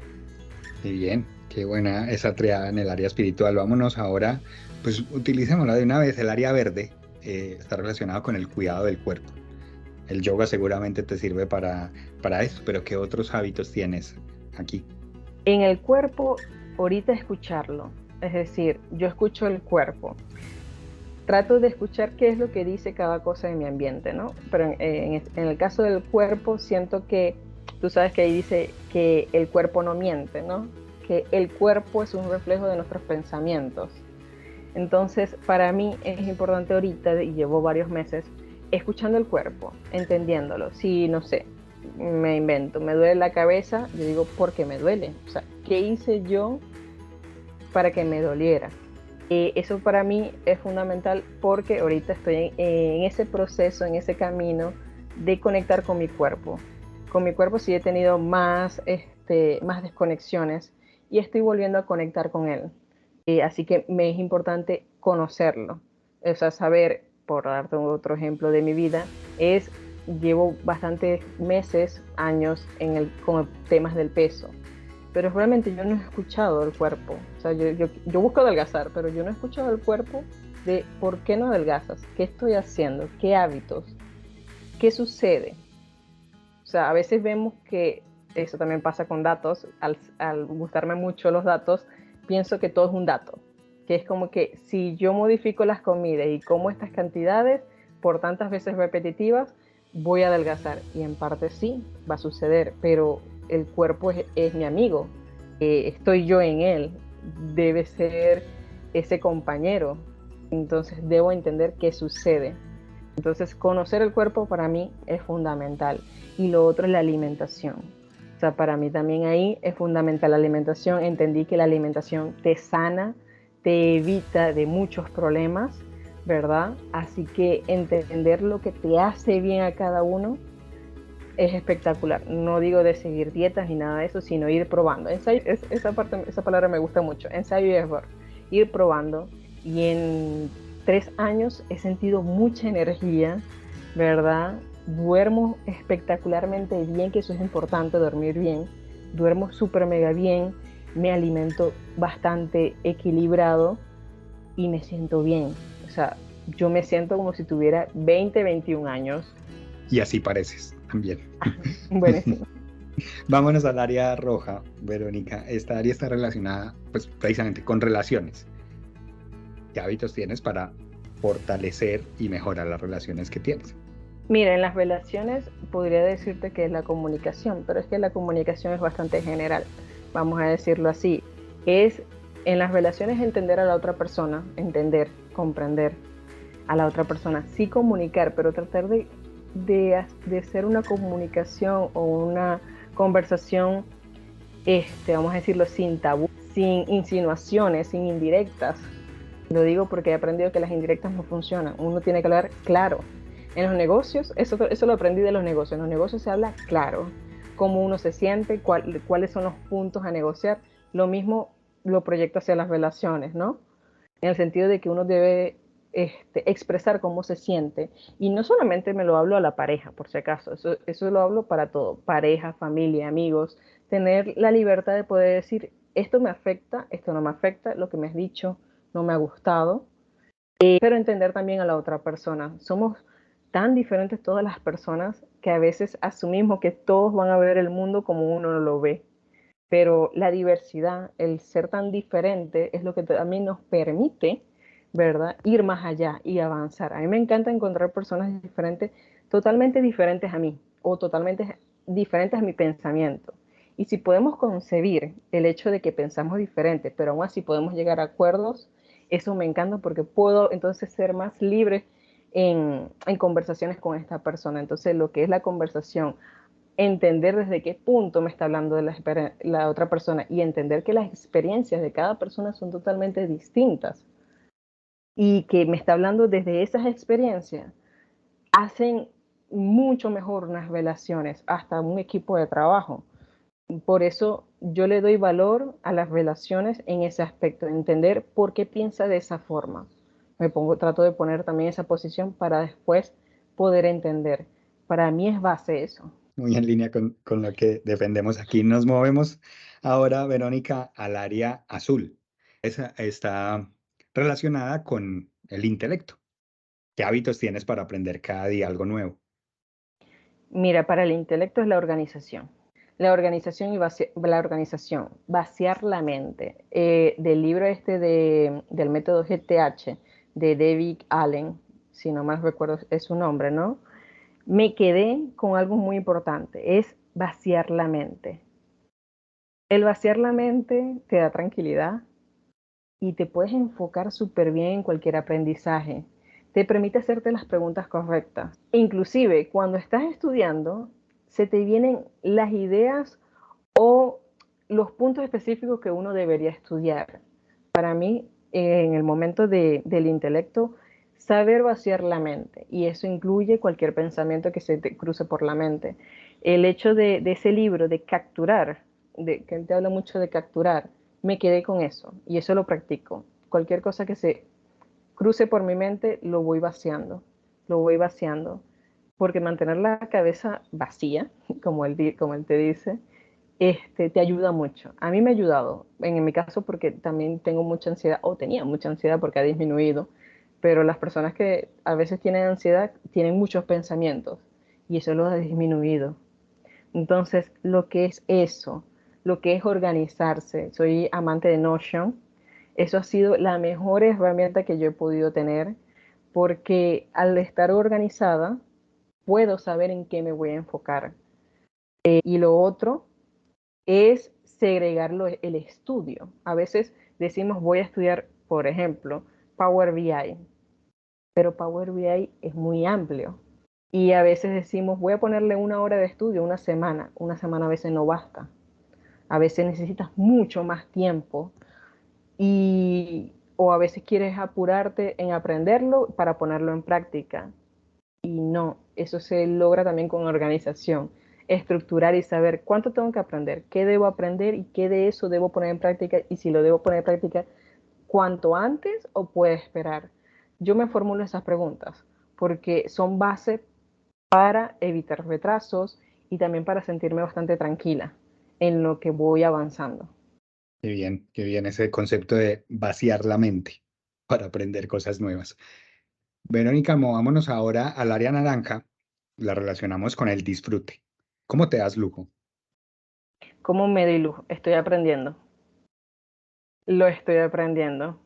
Muy bien, qué buena esa triada en el área espiritual. Vámonos ahora, pues utilicémosla de una vez. El área verde está relacionado con el cuidado del cuerpo. El yoga seguramente te sirve para eso, pero ¿qué otros hábitos tienes aquí? En el cuerpo, ahorita escucharlo, es decir, yo escucho el cuerpo, trato de escuchar qué es lo que dice cada cosa de mi ambiente, ¿no? Pero en el caso del cuerpo, siento que, tú sabes que ahí dice que el cuerpo no miente, ¿no? Que el cuerpo es un reflejo de nuestros pensamientos. Entonces, para mí es importante ahorita, y llevo varios meses, escuchando el cuerpo, entendiéndolo. Si, no sé, me invento, me duele la cabeza, yo digo, ¿por qué me duele? O sea, ¿qué hice yo para que me doliera? Eso para mí es fundamental porque ahorita estoy en ese proceso, en ese camino de conectar con mi cuerpo. Con mi cuerpo sí he tenido más desconexiones y estoy volviendo a conectar con él. Así que me es importante conocerlo. O sea, saber, por darte otro ejemplo de mi vida, es llevo bastantes meses, años con temas del peso, pero realmente yo no he escuchado el cuerpo. O sea, yo busco adelgazar, pero yo no he escuchado el cuerpo de por qué no adelgazas, qué estoy haciendo, qué hábitos, qué sucede. O sea, a veces vemos que eso también pasa con datos. Al gustarme mucho los datos, pienso que todo es un dato, que es como que si yo modifico las comidas y como estas cantidades por tantas veces repetitivas, voy a adelgazar. Y en parte sí, va a suceder, pero el cuerpo es mi amigo, estoy yo en él, debe ser ese compañero, entonces debo entender qué sucede. Entonces, conocer el cuerpo para mí es fundamental. Y lo otro es la alimentación. O sea, para mí también ahí es fundamental la alimentación. Entendí que la alimentación te sana, te evita de muchos problemas, ¿verdad? Así que entender lo que te hace bien a cada uno es espectacular. No digo de seguir dietas ni nada de eso, sino ir probando. Esa palabra me gusta mucho. Ensayo y error. Ir probando. Y en 3 años he sentido mucha energía, ¿verdad? Duermo espectacularmente bien, que eso es importante, dormir bien. Duermo súper mega bien. Me alimento bastante equilibrado y me siento bien. O sea, yo me siento como si tuviera 20, 21 años. Y así pareces también. Buenísimo. Vámonos al área roja, Verónica. Esta área está relacionada, pues, precisamente con relaciones. ¿Qué hábitos tienes para fortalecer y mejorar las relaciones que tienes? Mira, en las relaciones podría decirte que es la comunicación, pero es que la comunicación es bastante general, vamos a decirlo así. Es en las relaciones entender a la otra persona, entender, comprender a la otra persona, sí comunicar, pero tratar de hacer una comunicación o una conversación, vamos a decirlo, sin tabú, sin insinuaciones, sin indirectas. Lo digo porque he aprendido que las indirectas no funcionan. Uno tiene que hablar claro. En los negocios, eso lo aprendí de los negocios. En los negocios se habla claro, cómo uno se siente, cuáles son los puntos a negociar. Lo mismo lo proyecto hacia las relaciones, ¿no? En el sentido de que uno debe expresar cómo se siente. Y no solamente me lo hablo a la pareja, por si acaso. Eso lo hablo para todo. Pareja, familia, amigos. Tener la libertad de poder decir, esto me afecta, esto no me afecta, lo que me has dicho no me ha gustado, pero entender también a la otra persona. Somos tan diferentes todas las personas que a veces asumimos que todos van a ver el mundo como uno lo ve, pero la diversidad, el ser tan diferente es lo que también nos permite, ¿verdad?, ir más allá y avanzar. A mí me encanta encontrar personas diferentes, totalmente diferentes a mí o totalmente diferentes a mi pensamiento. Y si podemos concebir el hecho de que pensamos diferente, pero aún así podemos llegar a acuerdos, eso me encanta porque puedo entonces ser más libre en conversaciones con esta persona. Entonces, lo que es la conversación, entender desde qué punto me está hablando de la otra persona y entender que las experiencias de cada persona son totalmente distintas y que me está hablando desde esas experiencias, hacen mucho mejor unas relaciones, hasta un equipo de trabajo. Por eso yo le doy valor a las relaciones en ese aspecto, entender por qué piensa de esa forma. Trato de poner también esa posición para después poder entender. Para mí es base eso. Muy en línea con lo que defendemos aquí. Nos movemos ahora, Verónica, al área azul. Esa está relacionada con el intelecto. ¿Qué hábitos tienes para aprender cada día algo nuevo? Mira, para el intelecto es la organización. La organización vaciar la mente. Del libro del método GTH de David Allen, si no mal recuerdo es su nombre, ¿no? Me quedé con algo muy importante, es vaciar la mente. El vaciar la mente te da tranquilidad y te puedes enfocar súper bien en cualquier aprendizaje. Te permite hacerte las preguntas correctas. Inclusive, cuando estás estudiando, se te vienen las ideas o los puntos específicos que uno debería estudiar. Para mí, en el momento del intelecto, saber vaciar la mente, y eso incluye cualquier pensamiento que se te cruce por la mente. El hecho de ese libro, de capturar, que te habla mucho de capturar, me quedé con eso, y eso lo practico. Cualquier cosa que se cruce por mi mente, lo voy vaciando, porque mantener la cabeza vacía, como él te dice, te ayuda mucho. A mí me ha ayudado, en mi caso, porque también tengo mucha ansiedad, o tenía mucha ansiedad porque ha disminuido, pero las personas que a veces tienen ansiedad tienen muchos pensamientos y eso lo ha disminuido. Entonces, lo que es eso, lo que es organizarse, soy amante de Notion, eso ha sido la mejor herramienta que yo he podido tener porque al estar organizada, puedo saber en qué me voy a enfocar. Y lo otro es segregarlo el estudio. A veces decimos voy a estudiar, por ejemplo, Power BI, pero Power BI es muy amplio. Y a veces decimos voy a ponerle 1 hora de estudio, una semana a veces no basta. A veces necesitas mucho más tiempo o a veces quieres apurarte en aprenderlo para ponerlo en práctica. Y no, eso se logra también con organización, estructurar y saber cuánto tengo que aprender, qué debo aprender y qué de eso debo poner en práctica y si lo debo poner en práctica cuanto antes o puede esperar. Yo me formulo esas preguntas porque son base para evitar retrasos y también para sentirme bastante tranquila en lo que voy avanzando. Qué bien ese concepto de vaciar la mente para aprender cosas nuevas. Verónica, movámonos ahora al área naranja. La relacionamos con el disfrute. ¿Cómo te das lujo? ¿Cómo me doy lujo? Estoy aprendiendo. Lo estoy aprendiendo.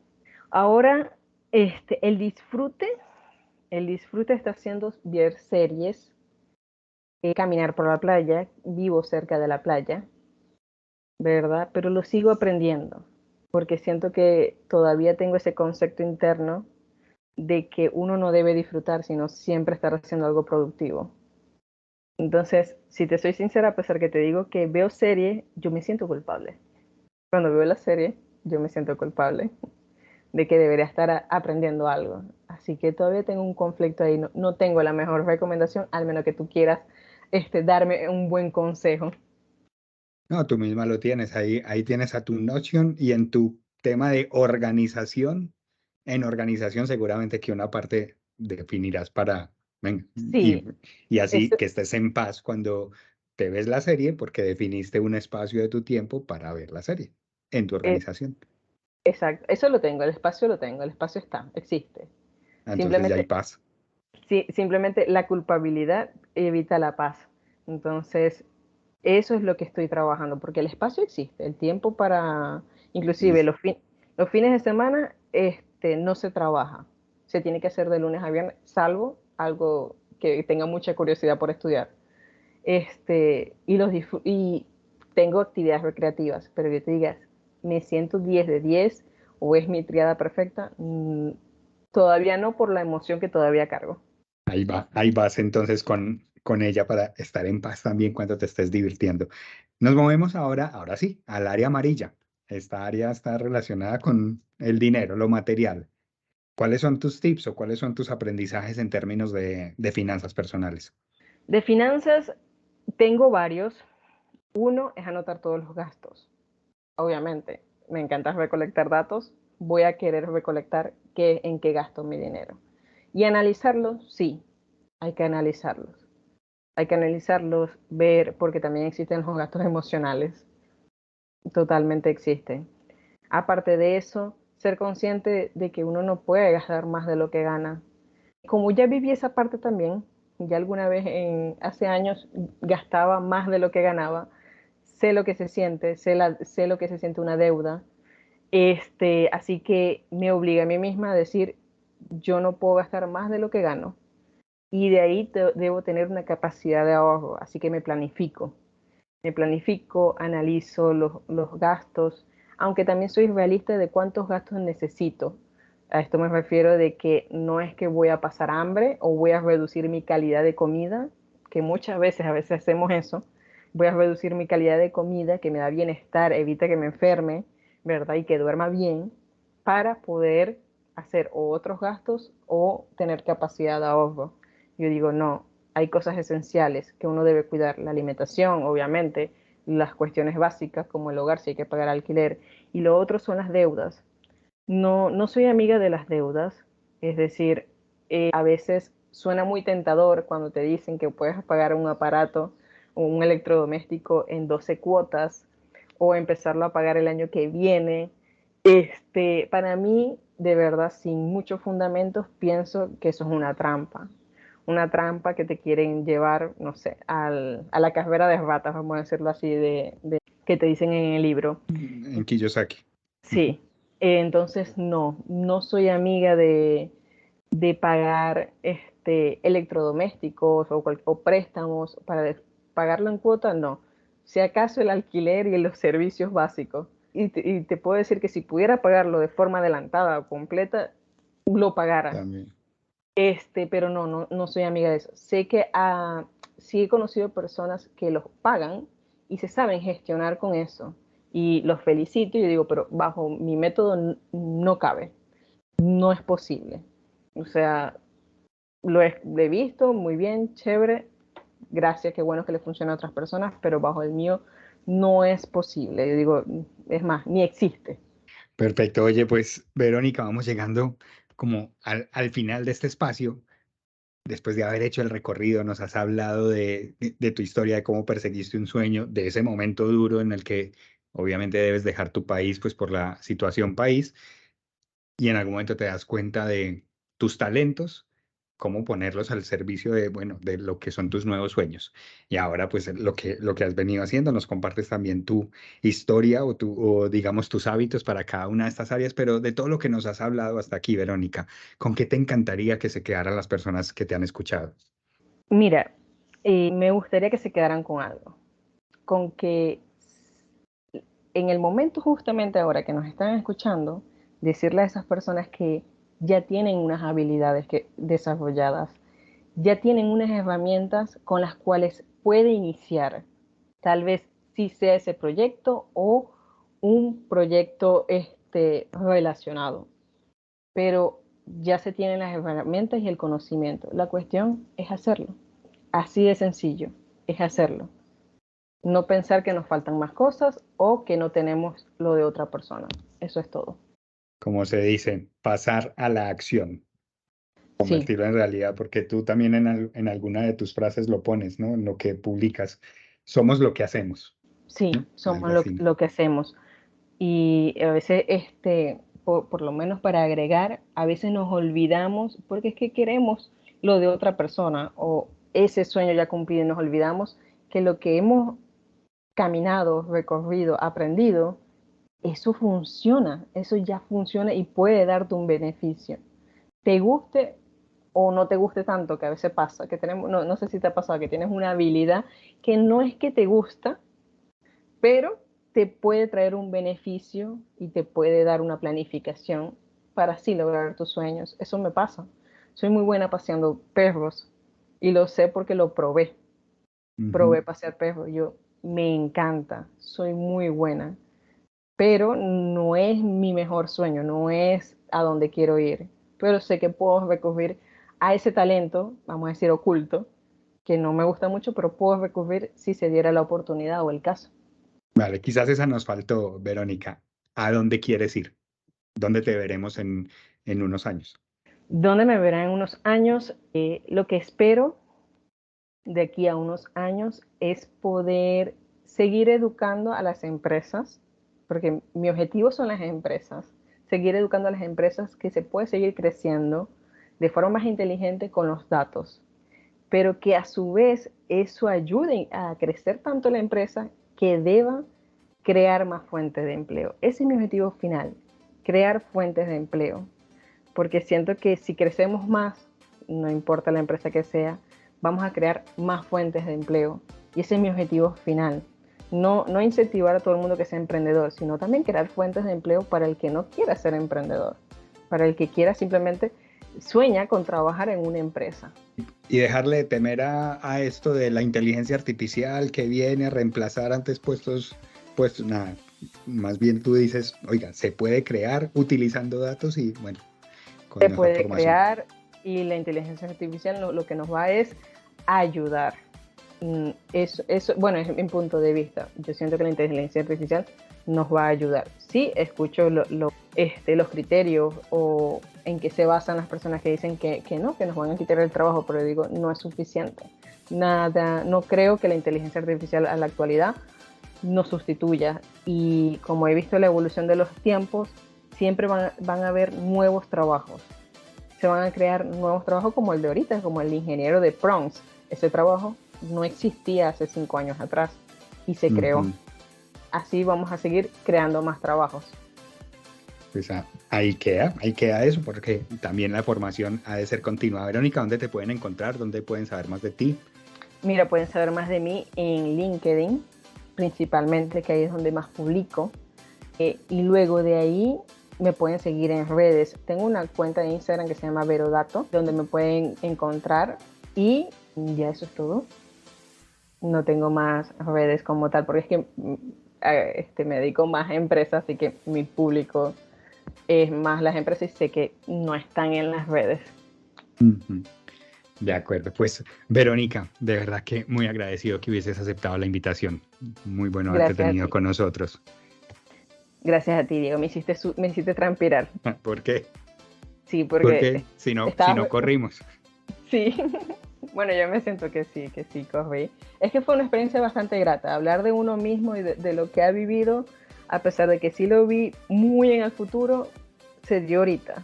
Ahora, el disfrute está haciendo ver series, caminar por la playa, vivo cerca de la playa, ¿verdad? Pero lo sigo aprendiendo, porque siento que todavía tengo ese concepto interno de que uno no debe disfrutar, sino siempre estar haciendo algo productivo. Entonces, si te soy sincera, a pesar que te digo que veo series, yo me siento culpable. Cuando veo la serie, yo me siento culpable de que debería estar aprendiendo algo. Así que todavía tengo un conflicto ahí. No, no tengo la mejor recomendación, al menos que tú quieras darme un buen consejo. No, tú misma lo tienes. Ahí tienes a tu Notion y en tu tema de organización. En organización seguramente que una parte definirás para, venga, Sí, y así eso, que estés en paz cuando te ves la serie porque definiste un espacio de tu tiempo para ver la serie en tu es, organización. exacto, eso lo tengo, el espacio lo tengo, el espacio está, existe. Entonces ya hay Simplemente, paz. sí, simplemente la culpabilidad evita la paz. Entonces, eso es lo que estoy trabajando, porque el espacio existe, el tiempo para, inclusive Listo. los fines de semana, no se trabaja. Se tiene que hacer de lunes a viernes, salvo algo que tenga mucha curiosidad por estudiar. Y tengo actividades recreativas, pero que te digas, me siento 10 de 10 o es mi triada perfecta, todavía no por la emoción que todavía cargo. Ahí vas entonces con ella para estar en paz también cuando te estés divirtiendo. Nos movemos ahora sí, al área amarilla. Esta área está relacionada con el dinero, lo material. ¿Cuáles son tus tips o cuáles son tus aprendizajes en términos de finanzas personales? De finanzas tengo varios. Uno es anotar todos los gastos. Obviamente, me encanta recolectar datos. Voy a querer recolectar en qué gasto mi dinero. Y analizarlos, sí, hay que analizarlos. Hay que analizarlos, ver, porque también existen los gastos emocionales. Totalmente existen. Aparte de eso, ser consciente de que uno no puede gastar más de lo que gana. Como ya viví esa parte también, ya alguna vez hace años gastaba más de lo que ganaba, sé lo que se siente, sé lo que se siente una deuda. Así que me obliga a mí misma a decir, yo no puedo gastar más de lo que gano. Y de ahí debo tener una capacidad de ahorro, así que me planifico, analizo los gastos, aunque también soy realista de cuántos gastos necesito. A esto me refiero de que no es que voy a pasar hambre o voy a reducir mi calidad de comida, que a veces hacemos eso. Voy a reducir mi calidad de comida, que me da bienestar, evita que me enferme, ¿verdad? Y que duerma bien, para poder hacer o otros gastos o tener capacidad de ahorro. Yo digo, no, hay cosas esenciales que uno debe cuidar, la alimentación, obviamente, las cuestiones básicas como el hogar, si hay que pagar alquiler, y lo otro son las deudas. No, no soy amiga de las deudas, es decir, a veces suena muy tentador cuando te dicen que puedes pagar un aparato o un electrodoméstico en 12 cuotas o empezarlo a pagar el año que viene. Para mí, de verdad, sin muchos fundamentos, pienso que eso es una trampa que te quieren llevar, no sé, a la carrera de ratas, vamos a decirlo así, que te dicen en el libro. En Kiyosaki. Sí, entonces no soy amiga de pagar electrodomésticos o préstamos para pagarlo en cuota, no. Si acaso el alquiler y los servicios básicos. Y te puedo decir que si pudiera pagarlo de forma adelantada o completa, lo pagara. También. Pero no soy amiga de eso. Sé que sí he conocido personas que los pagan y se saben gestionar con eso. Y los felicito y yo digo, pero bajo mi método no cabe, no es posible. O sea, lo he visto muy bien, chévere, gracias, qué bueno que le funciona a otras personas, pero bajo el mío no es posible. Yo digo, es más, ni existe. Perfecto. Oye, pues Verónica, vamos llegando como al final de este espacio. Después de haber hecho el recorrido, nos has hablado de tu historia, de cómo perseguiste un sueño, de ese momento duro en el que obviamente debes dejar tu país, pues por la situación país, y en algún momento te das cuenta de tus talentos, cómo ponerlos al servicio de, bueno, de lo que son tus nuevos sueños. Y ahora, pues lo que has venido haciendo, nos compartes también tu historia o digamos tus hábitos para cada una de estas áreas, pero de todo lo que nos has hablado hasta aquí, Verónica, ¿con qué te encantaría que se quedaran las personas que te han escuchado? Mira, me gustaría que se quedaran con algo, con que en el momento justamente ahora que nos están escuchando, decirle a esas personas que ya tienen unas habilidades desarrolladas, ya tienen unas herramientas con las cuales puede iniciar, tal vez sí sea ese proyecto o un proyecto relacionado, pero ya se tienen las herramientas y el conocimiento. La cuestión es hacerlo, así de sencillo, es hacerlo. No pensar que nos faltan más cosas o que no tenemos lo de otra persona. Eso es todo. Como se dice, pasar a la acción, Sí, convertirlo en realidad, porque tú también en alguna de tus frases lo pones, ¿no? En lo que publicas, somos lo que hacemos, sí, ¿no? somos Algo así. lo que hacemos. Y a veces, por lo menos para agregar, a veces nos olvidamos porque es que queremos lo de otra persona o ese sueño ya cumplido y nos olvidamos que lo que hemos caminado, recorrido, aprendido, eso funciona, eso ya funciona y puede darte un beneficio. Te guste o no te guste tanto, que a veces pasa, que tenemos, no sé si te ha pasado, que tienes una habilidad que no es que te gusta, pero te puede traer un beneficio y te puede dar una planificación para así lograr tus sueños. Eso me pasa. Soy muy buena paseando perros y lo sé porque lo probé. Ujú. Probé pasear perros. Yo me encanta, soy muy buena, pero no es mi mejor sueño, no es a donde quiero ir. Pero sé que puedo recurrir a ese talento, vamos a decir oculto, que no me gusta mucho, pero puedo recurrir si se diera la oportunidad o el caso. Vale, quizás esa nos faltó, Verónica. ¿A dónde quieres ir? ¿Dónde te veremos en unos años? ¿Dónde me verán en unos años? Lo que espero de aquí a unos años es poder seguir educando a las empresas, porque mi objetivo son las empresas, seguir educando a las empresas que se puede seguir creciendo de forma más inteligente con los datos, pero que a su vez eso ayude a crecer tanto la empresa que deba crear más fuentes de empleo. Ese es mi objetivo final, crear fuentes de empleo, porque siento que si crecemos más, no importa la empresa que sea, vamos a crear más fuentes de empleo. Y ese es mi objetivo final. No incentivar a todo el mundo que sea emprendedor, sino también crear fuentes de empleo para el que no quiera ser emprendedor, para el que quiera simplemente sueña con trabajar en una empresa. Y dejarle de temer a esto de la inteligencia artificial que viene a reemplazar antes puestos, nada. Más bien tú dices, oiga, se puede crear utilizando datos y bueno, con Se mejor puede formación. crear y la inteligencia artificial lo que nos va es ayudar. Bueno, es mi punto de vista. Yo siento que la inteligencia artificial nos va a ayudar. Sí, escucho los criterios o en qué se basan las personas que dicen que no, que nos van a quitar el trabajo, pero digo, no es suficiente. Nada, no creo que la inteligencia artificial a la actualidad nos sustituya. Y como he visto la evolución de los tiempos, siempre van a haber nuevos trabajos. Se van a crear nuevos trabajos como el de ahorita, como el de ingeniero de prompts. Ese trabajo no existía hace 5 años atrás y se creó. Así vamos a seguir creando más trabajos. Pues ahí queda eso, porque también la formación ha de ser continua. Verónica, ¿dónde te pueden encontrar? ¿Dónde pueden saber más de ti? Mira, pueden saber más de mí en LinkedIn, principalmente, que ahí es donde más publico. Y luego de ahí me pueden seguir en redes. Tengo una cuenta de Instagram que se llama Verodato, donde me pueden encontrar, y ya eso es todo. No tengo más redes como tal, porque es que me dedico más a empresas, así que mi público es más las empresas y sé que no están en las redes. De acuerdo, pues Verónica, de verdad que muy agradecido que hubieses aceptado la invitación. Muy bueno haberte tenido con nosotros. Gracias a ti, Diego, me hiciste transpirar. ¿Por qué? Sí, porque si no corrimos. Sí, bueno, yo me siento que sí corrí. Es que fue una experiencia bastante grata, hablar de uno mismo y de lo que ha vivido, a pesar de que sí lo vi muy en el futuro, se dio ahorita.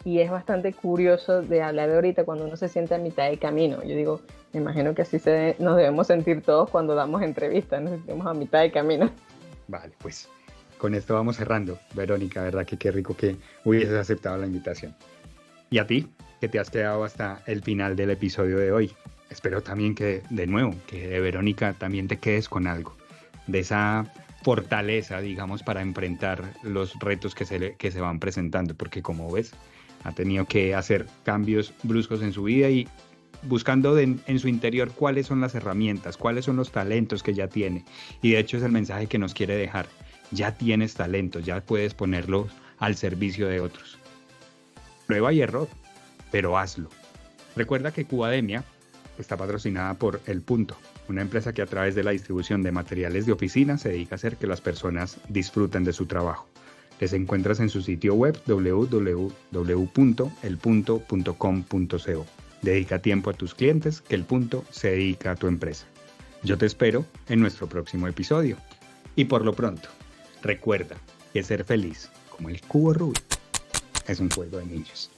Y es bastante curioso de hablar de ahorita cuando uno se siente a mitad de camino. Yo digo, me imagino que así nos debemos sentir todos cuando damos entrevistas, nos sentimos a mitad de camino. Vale, pues con esto vamos cerrando. Verónica, verdad que qué rico que hubieses aceptado la invitación. Y a ti, que te has quedado hasta el final del episodio de hoy. Espero también que, de nuevo, que de Verónica también te quedes con algo, de esa fortaleza, digamos, para enfrentar los retos que se van presentando, porque como ves, ha tenido que hacer cambios bruscos en su vida y buscando en su interior cuáles son las herramientas, cuáles son los talentos que ya tiene. Y de hecho es el mensaje que nos quiere dejar. Ya tienes talentos, ya puedes ponerlos al servicio de otros. Prueba y error, pero hazlo. Recuerda que Cubademia está patrocinada por El Punto, una empresa que a través de la distribución de materiales de oficina se dedica a hacer que las personas disfruten de su trabajo. Les encuentras en su sitio web www.elpunto.com.co. Dedica tiempo a tus clientes, que El Punto se dedica a tu empresa. Yo te espero en nuestro próximo episodio. Y por lo pronto, recuerda que ser feliz, como el cubo Rubik, es un juego de niños.